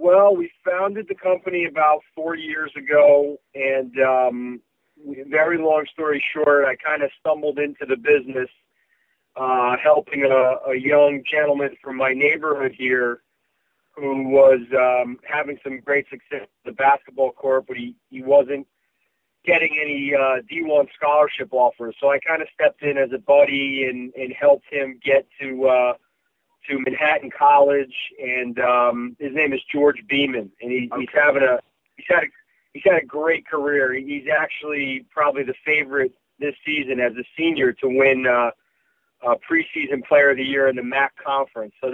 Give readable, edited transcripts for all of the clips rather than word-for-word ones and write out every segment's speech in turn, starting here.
Well, we founded the company about 4 years ago, and very long story short, I kind of stumbled into the business helping a young gentleman from my neighborhood here who was having some great success at the basketball court, but he wasn't getting any D1 scholarship offers. So I kind of stepped in as a buddy and helped him get to Manhattan College, and his name is George Beeman, and he's had a great career. He's actually probably the favorite this season as a senior to win preseason player of the year in the MAC conference. So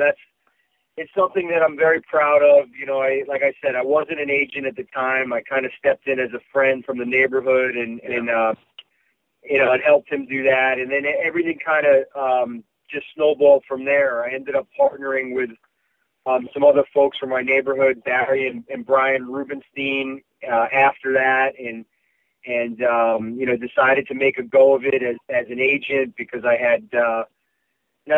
it's something that I'm very proud of. You know, like I said, I wasn't an agent at the time. I kind of stepped in as a friend from the neighborhood and helped him do that. And then everything kind of just snowballed from there. I ended up partnering with some other folks from my neighborhood, Barry and Brian Rubenstein, after that, and decided to make a go of it as an agent because I had, I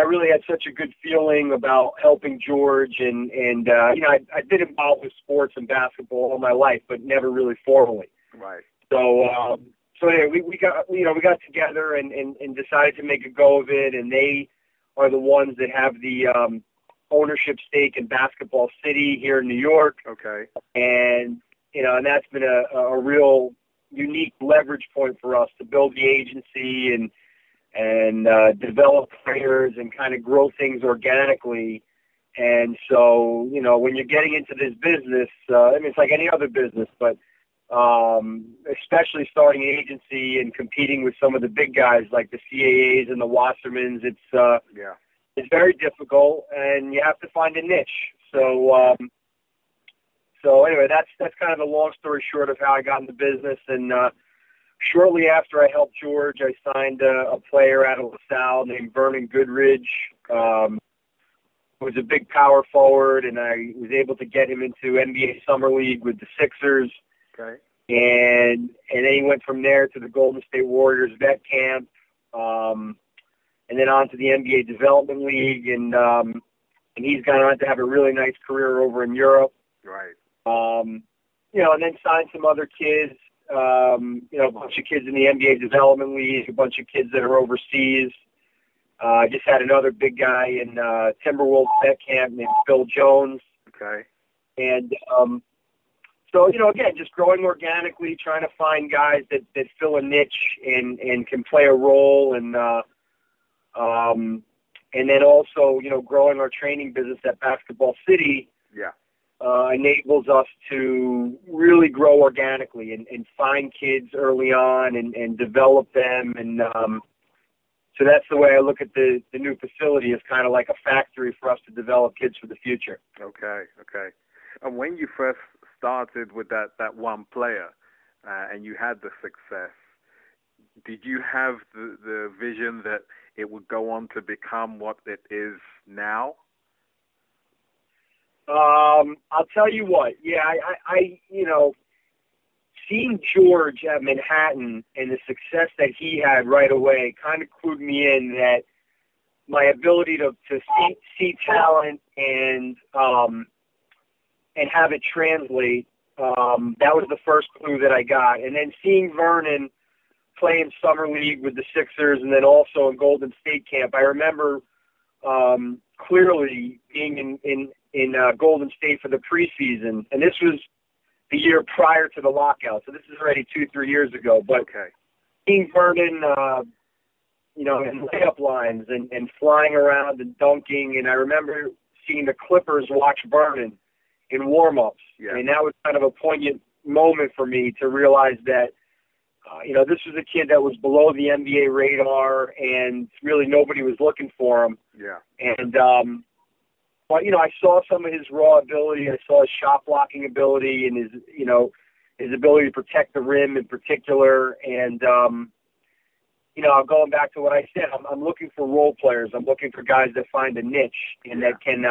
really had such a good feeling about helping George, and I've been involved with sports and basketball all my life, but never really formally. Right. So anyway, we got together and decided to make a go of it, and they are the ones that have the ownership stake in Basketball City here in New York. Okay. And that's been a real unique leverage point for us to build the agency and develop players and kind of grow things organically. And so, when you're getting into this business, it's like any other business, but especially starting an agency and competing with some of the big guys like the CAAs and the Wassermans, it's very difficult, and you have to find a niche. So anyway, that's kind of the long story short of how I got into business. And shortly after I helped George, I signed a player out of LaSalle named Vernon Goodridge, who was a big power forward, and I was able to get him into NBA Summer League with the Sixers. Okay. And then he went from there to the Golden State Warriors vet camp, and then on to the NBA Development League, and he's gone on to have a really nice career over in Europe. Right. And then signed some other kids, a bunch of kids in the NBA Development League, a bunch of kids that are overseas. I just had another big guy in Timberwolves vet camp named Phil Jones. Okay. And so, again, just growing organically, trying to find guys that fill a niche and can play a role, and then also, growing our training business at Basketball City. Yeah. Enables us to really grow organically and find kids early on and develop them. And so that's the way I look at the new facility, as kind of like a factory for us to develop kids for the future. Okay. And when you first started with that one player and you had the success, did you have the vision that it would go on to become what it is now? I'll tell you what. Yeah, I seeing George at Manhattan and the success that he had right away kind of clued me in that my ability to see talent and have it translate. That was the first clue that I got, and then seeing Vernon play in Summer League with the Sixers, and then also in Golden State camp. I remember clearly being in Golden State for the preseason, and this was the year prior to the lockout, so this is already 2-3 years ago. But okay. Seeing Vernon, in layup lines and flying around and dunking, and I remember seeing the Clippers watch Vernon in warm-ups, and that was kind of a poignant moment for me to realize that this was a kid that was below the NBA radar, and really nobody was looking for him. Yeah. And but I saw some of his raw ability. I saw his shot blocking ability and his ability to protect the rim in particular. And going back to what I said, I'm looking for role players. I'm looking for guys that find a niche and that can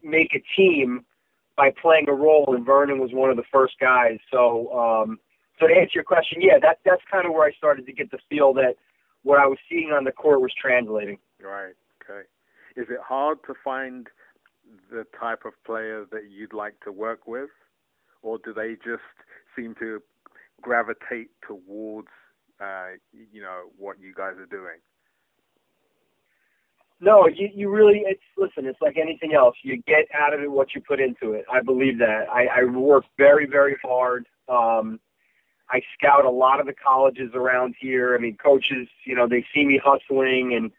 make a team by playing a role, and Vernon was one of the first guys. So to answer your question, that's kind of where I started to get the feel that what I was seeing on the court was translating. Right. Okay. Is it hard to find the type of player that you'd like to work with, or do they just seem to gravitate towards, what you guys are doing? No, you really, listen, it's like anything else. You get out of it what you put into it. I believe that. I work very, very hard. I scout a lot of the colleges around here. I mean, coaches, they see me hustling, and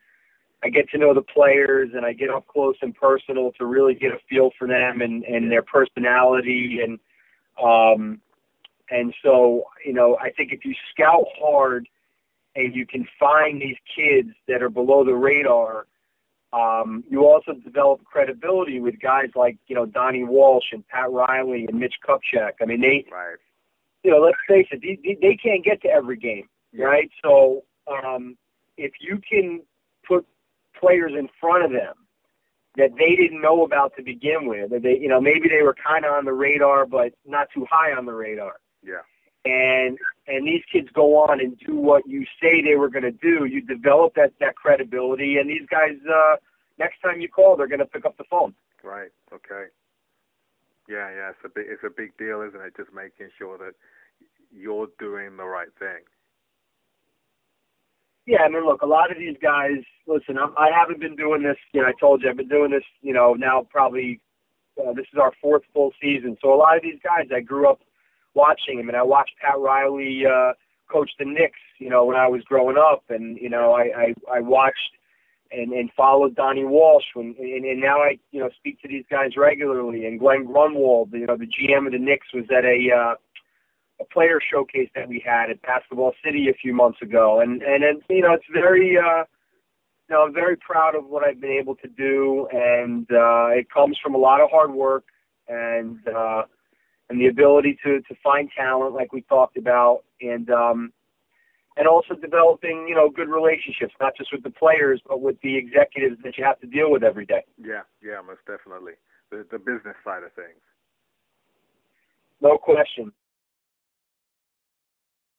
I get to know the players, and I get up close and personal to really get a feel for them and their personality. And so, I think if you scout hard and you can find these kids that are below the radar, you also develop credibility with guys like, Donnie Walsh and Pat Riley and Mitch Kupchak. I mean, right. Let's face it, they can't get to every game, right? So if you can put players in front of them that they didn't know about to begin with, that they, maybe they were kind of on the radar, but not too high on the radar. Yeah. And these kids go on and do what you say they were going to do. You develop that credibility, and these guys, next time you call, they're going to pick up the phone. Right. Okay. Yeah. It's a big deal, isn't it? Just making sure that you're doing the right thing. Yeah, I mean, look, a lot of these guys, listen, I haven't been doing this, I told you, I've been doing this, now probably, this is our fourth full season. So a lot of these guys, I grew up watching them, and I watched Pat Riley coach the Knicks, when I was growing up, and, I watched and followed Donnie Walsh, and now I, speak to these guys regularly, and Glenn Grunwald, the GM of the Knicks, was at a player showcase that we had at Basketball City a few months ago, and it's very, I'm very proud of what I've been able to do, and it comes from a lot of hard work and the ability to find talent like we talked about, and also developing, good relationships, not just with the players, but with the executives that you have to deal with every day. Yeah, most definitely. The business side of things. No question.